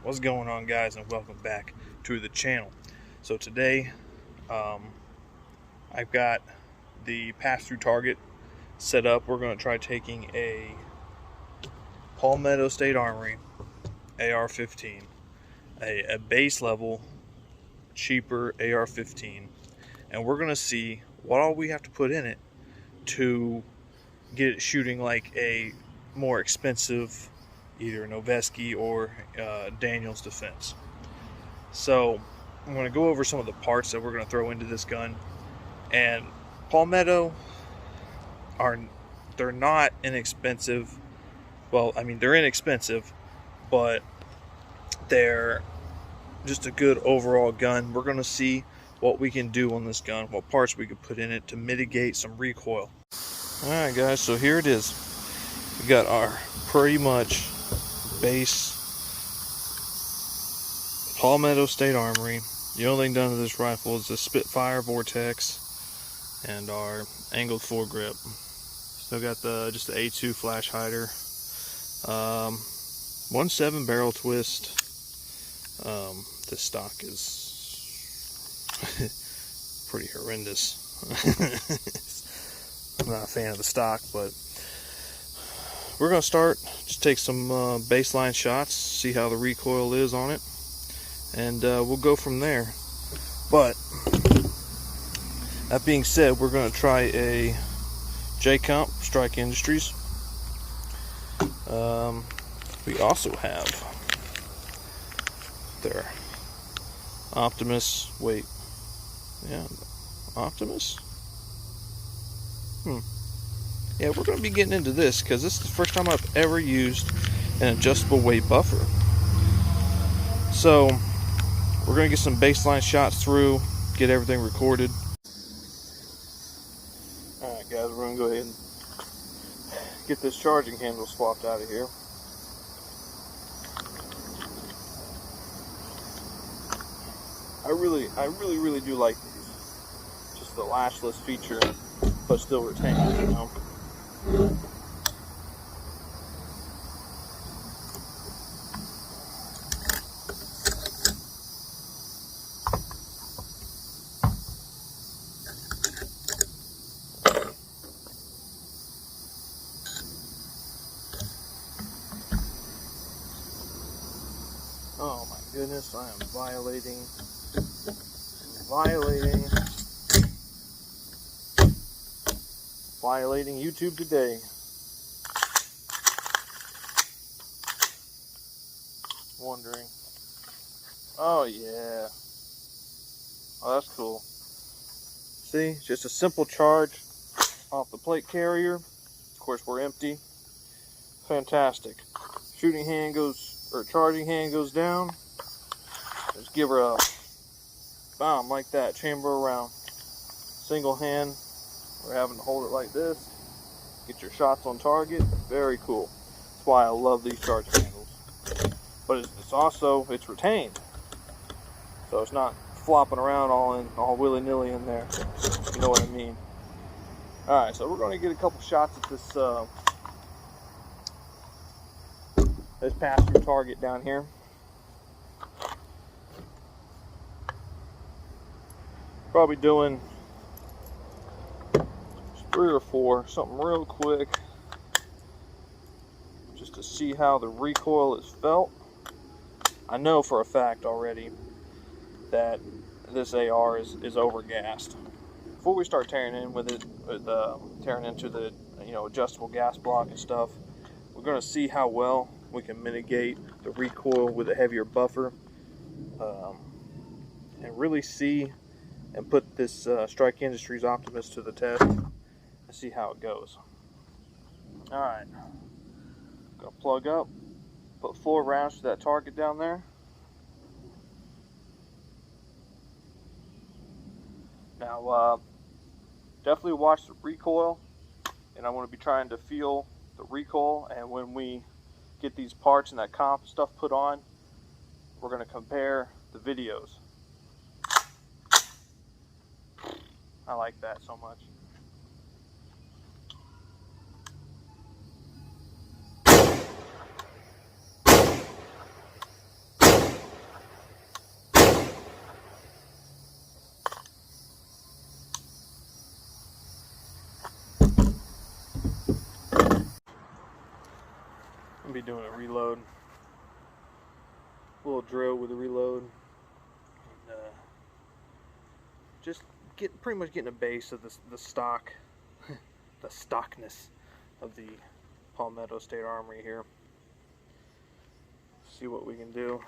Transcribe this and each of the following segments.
What's going on, guys, and welcome back to the channel. So today I've got the pass-through target set up. We're going to try taking a Palmetto State Armory AR-15, a base level cheaper AR-15, and we're going to see what all we have to put in it to get it shooting like a more expensive either Noveski or Daniel's Defense. So I'm going to go over some of the parts that we're going to throw into this gun. And Palmetto they're not inexpensive. Well, I mean, they're inexpensive, but they're just a good overall gun. We're going to see what we can do on this gun, what parts we can put in it to mitigate some recoil. Alright guys, so here it is. We got our pretty much base Palmetto State Armory. The only thing done to this rifle is the Spitfire Vortex and our angled foregrip. Still got just the A2 flash hider. 1.7 barrel twist. This stock is pretty horrendous. I'm not a fan of the stock, but we're going to start, just take some baseline shots, see how the recoil is on it, and we'll go from there. But that being said, we're going to try a J-Comp Strike Industries. We also have their Optimus. Wait, yeah, Optimus. Yeah, we're going to be getting into this because this is the first time I've ever used an adjustable weight buffer. So we're going to get some baseline shots through, get everything recorded. Alright guys, we're going to go ahead and get this charging handle swapped out of here. I really do like these. Just the lashless feature, but still retained, you know. Oh my goodness, I am violating YouTube today. Wondering. Oh yeah. Oh, that's cool. See, just a simple charge off the plate carrier. Of course, we're empty. Fantastic. Shooting hand goes, or charging hand goes down. Just give her a bomb like that, chamber around. Single hand, we're having to hold it like this. Get your shots on target. Very cool. That's why I love these charging handles. But it's also, it's retained. So it's not flopping around all willy-nilly in there. You know what I mean. Alright, so we're going to get a couple shots at this pass-through target down here. Probably doing 3 or 4, something real quick, just to see how the recoil is felt. I know for a fact already that this AR is overgassed. Before we start tearing in with it, tearing into the adjustable gas block and stuff, we're going to see how well we can mitigate the recoil with a heavier buffer, and really see and put this Strike Industries Optimus to the test and see how it goes. Alright, gonna plug up, put 4 rounds to that target down there. Now, definitely watch the recoil, and I want to be trying to feel the recoil, and when we get these parts and that comp stuff put on, we're going to compare the videos. I like that so much. reload. A little drill with the reload. And, just pretty much getting a base of the stock, the stockness of the Palmetto State Armory here. See what we can do.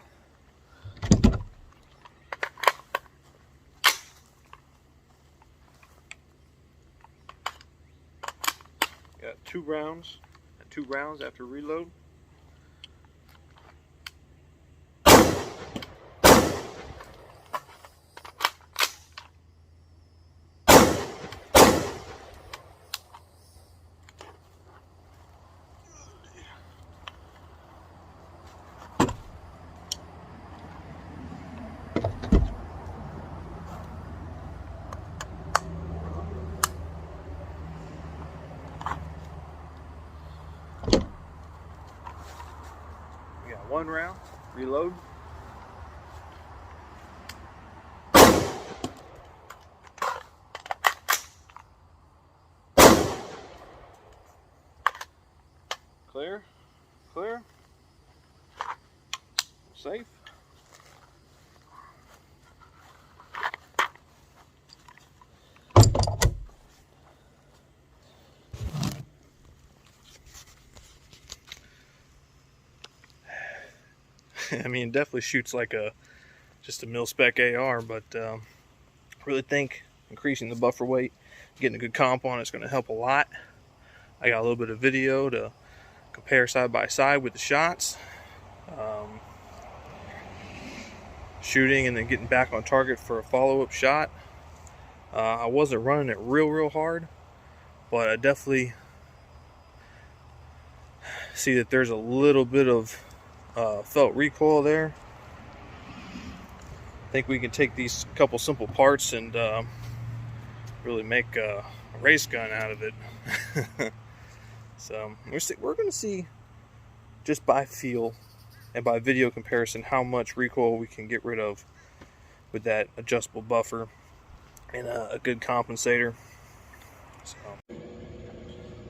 Got 2 rounds after reload. We got 1 round, reload. Clear, clear, safe. I mean, it definitely shoots like just a mil-spec AR, but I really think increasing the buffer weight, getting a good comp on it is going to help a lot. I got a little bit of video to compare side by side with the shots, shooting and then getting back on target for a follow-up shot. I wasn't running it real hard, but I definitely see that there's a little bit of felt recoil there. I think we can take these couple simple parts and really make a race gun out of it. So we're going to see, just by feel and by video comparison, how much recoil we can get rid of with that adjustable buffer and a good compensator. So,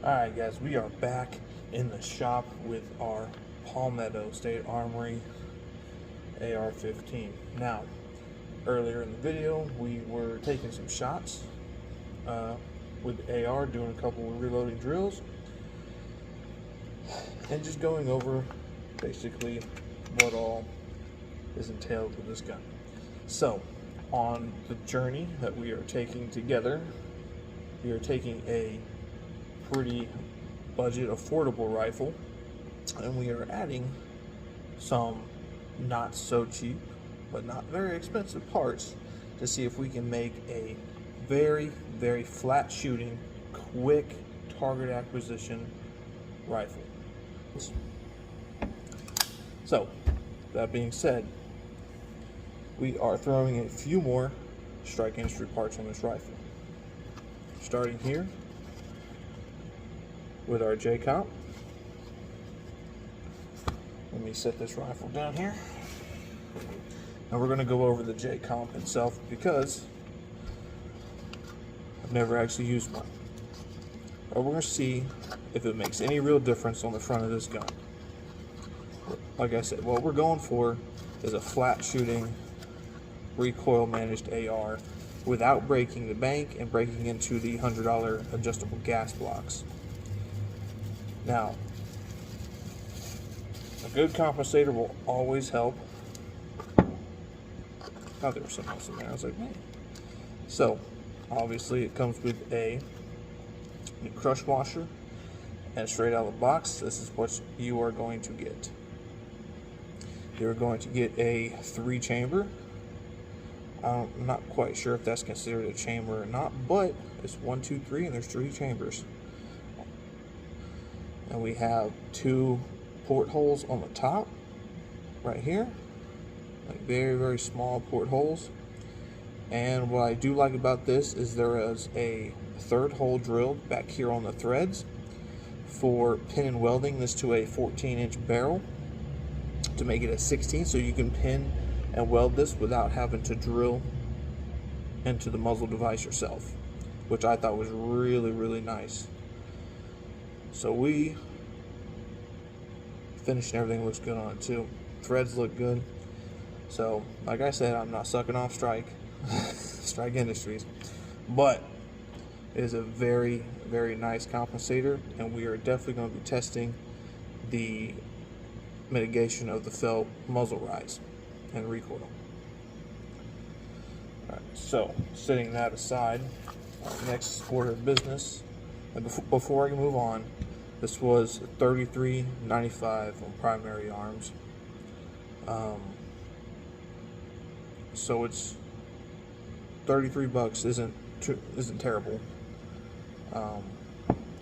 alright guys, we are back in the shop with our Palmetto State Armory AR-15. Now, earlier in the video, we were taking some shots with the AR, doing a couple of reloading drills, and just going over basically what all is entailed with this gun. So, on the journey that we are taking together, we are taking a pretty budget affordable rifle, and we are adding some not so cheap but not very expensive parts to see if we can make a very flat shooting, quick target acquisition rifle. So, that being said, we are throwing a few more strike industry parts on this rifle. Starting here with our J-comp. Let me set this rifle down here. And we're going to go over the J-comp itself because I've never actually used one. But we're going to see if it makes any real difference on the front of this gun. Like I said, what we're going for is a flat shooting, recoil managed AR without breaking the bank and breaking into the $100 adjustable gas blocks. Now, a good compensator will always help. Oh, there was something else in there. I was like, man. So, obviously, it comes with a crush washer, and straight out of the box, this is what you are going to get. You're going to get a 3-chamber. I'm not quite sure if that's considered a chamber or not, but it's 1, 2, 3, and there's 3 chambers. And we have 2 portholes on the top, right here, like very small portholes. And what I do like about this is there is a 3rd hole drilled back here on the threads for pin and welding this to a 14-inch barrel to make it a 16, so you can pin and weld this without having to drill into the muzzle device yourself, which I thought was really nice. So we finish and everything looks good on it too. Threads look good. So, like I said, I'm not sucking off Strike Industries, but it is a very, very nice compensator, and we are definitely going to be testing the mitigation of the felt muzzle rise and recoil. Alright, so setting that aside, next order of business, and before I can move on, this was $33.95 on primary arms. So it's $33 isn't terrible.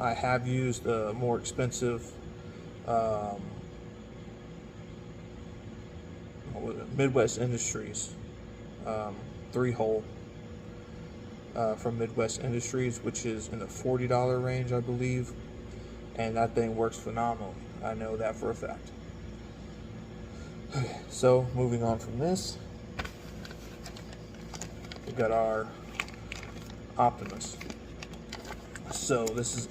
I have used a more expensive Midwest Industries 3-hole from Midwest Industries, which is in the $40 range, I believe, and that thing works phenomenally. I know that for a fact. Okay, so moving on from this, we got our Optimus. So this is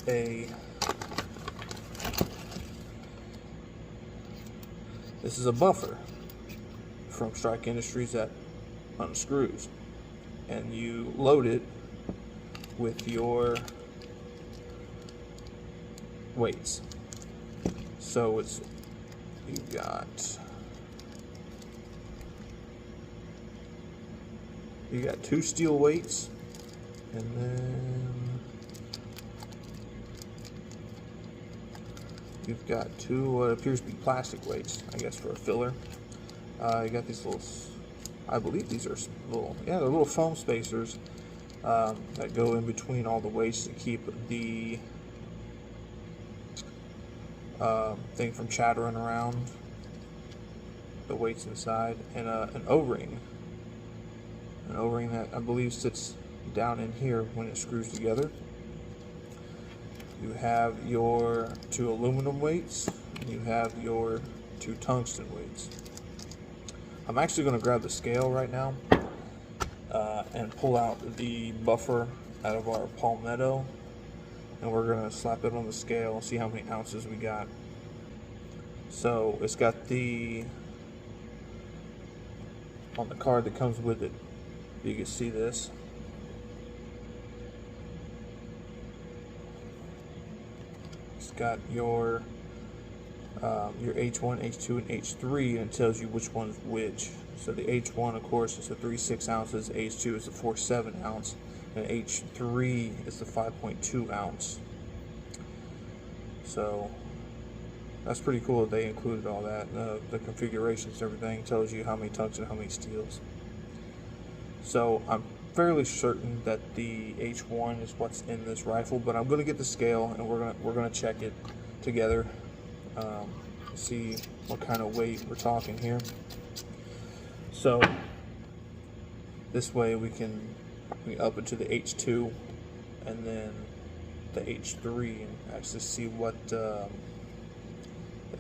a buffer from Strike Industries that unscrews, and you load it with your weights. So you've got 2 steel weights, and then you've got 2 what appears to be plastic weights, I guess, for a filler. You got these little, I believe these are they're little foam spacers that go in between all the weights to keep the thing from chattering around the weights inside, and an O-ring. An O-ring that I believe sits down in here when it screws together. You have your 2 aluminum weights, and you have your 2 tungsten weights. I'm actually going to grab the scale right now and pull out the buffer out of our Palmetto, and we're going to slap it on the scale and see how many ounces we got. So it's got on the card that comes with it, you can see this. It's got your H1, H2, and H3, and it tells you which one's which. So the H1, of course, is the 3.6 ounces, H2 is the 4.7 ounce, and H3 is the 5.2 ounce. So that's pretty cool that they included all that. The configurations, everything tells you how many tungsten and how many steels. So I'm fairly certain that the H1 is what's in this rifle, but I'm going to get the scale and we're gonna check it together. See what kind of weight we're talking here. So this way we up it to the H2 and then the H3 and actually see what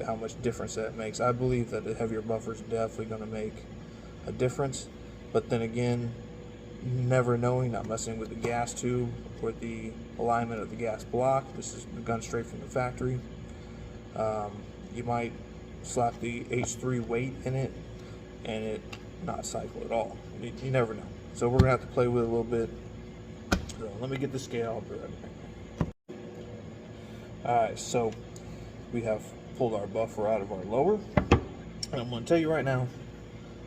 how much difference that makes. I believe that the heavier buffer is definitely going to make a difference, but then again, never knowing, not messing with the gas tube or the alignment of the gas block. This is the gun straight from the factory. You might slap the H3 weight in it and it not cycle at all. You never know. So we're gonna have to play with it a little bit. So let me get the scale. I'll be right back. Alright, so we have pulled our buffer out of our lower, and I'm gonna tell you right now,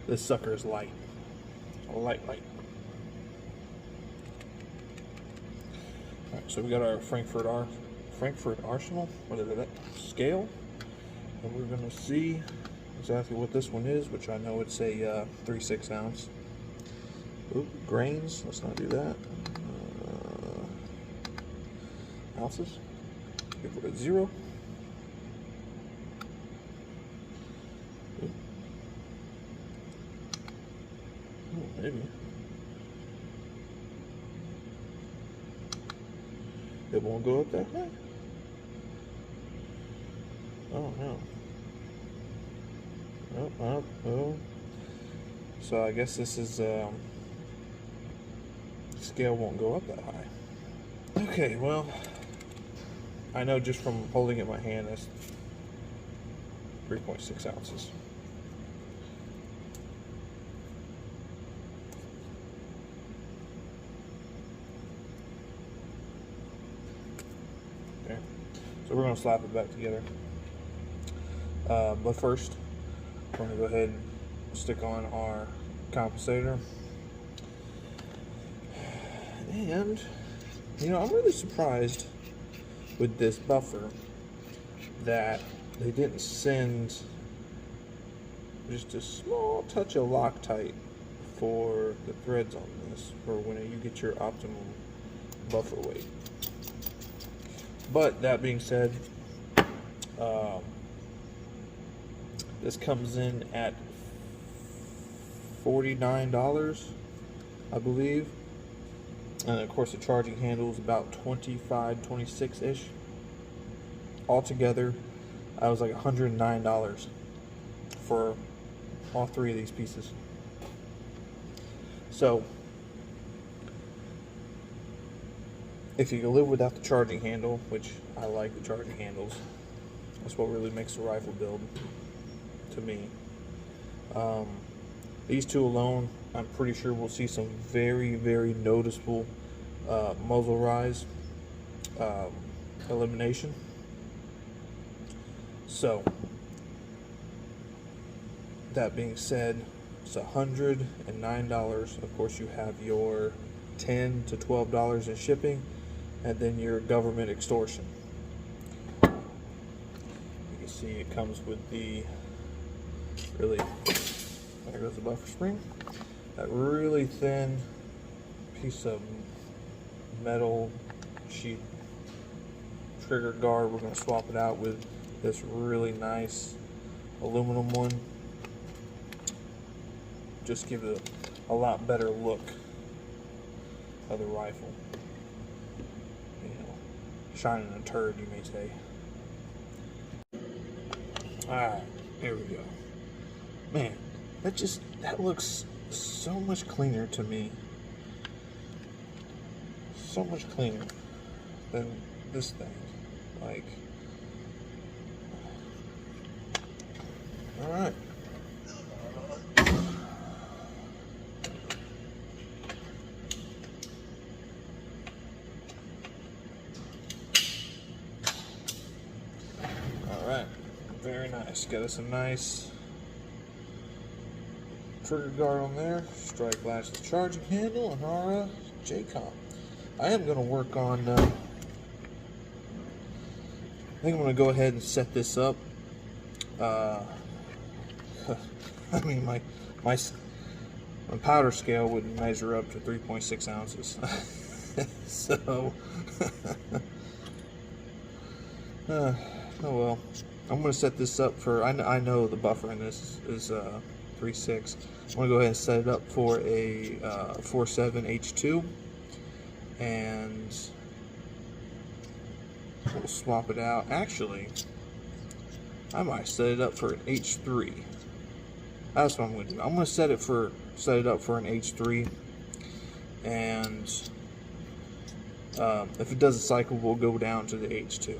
this sucker is light. Light. Alright, so we got our Frankfurt Arsenal, scale, and we're gonna see exactly what this one is, which I know it's a 3/6 ounce. Oop, grains, let's not do that. Ounces, give it a 0. Oop. Oh, maybe. It won't go up that high. Oh no. Oh. So I guess this is scale won't go up that high. Okay, well, I know just from holding it in my hand, 3.6 ounces. Okay, so we're going to slap it back together. But first, we're going to go ahead and stick on our compensator. And, you know, I'm really surprised with this buffer that they didn't send just a small touch of Loctite for the threads on this, for when you get your optimum buffer weight. But that being said, this comes in at $49, I believe. And of course the charging handle is about 25, 26-ish. Altogether, I was like $109 for all three of these pieces. So, if you can live without the charging handle, which I like the charging handles, that's what really makes the rifle build to me. These two alone, I'm pretty sure we'll see some very, very noticeable muzzle rise elimination. So, that being said, it's $109. Of course, you have your $10 to $12 in shipping, and then your government extortion. You can see it comes with the really, there goes the buffer spring, that really thin piece of metal sheet trigger guard. We're going to swap it out with this really nice aluminum one. Just give it a lot better look of the rifle. You know, shining a turd, you may say. Alright, here we go. Man, that looks so much cleaner to me. So much cleaner than this thing. Like, alright. Alright, very nice. Got us a nice trigger guard on there. Strike latch, the charging handle, and our J-comp. I am going to work on, I think I'm going to go ahead and set this up. I mean, my powder scale wouldn't measure up to 3.6 ounces. So, oh well. I'm going to set this up for, I know the buffer in this is 3.6. I'm going to go ahead and set it up for a 4.7 H2. And we'll swap it out. Actually, I might set it up for an H3. That's what I'm going to do. I'm going to set it up for an H3, and if it doesn't cycle, we'll go down to the H2.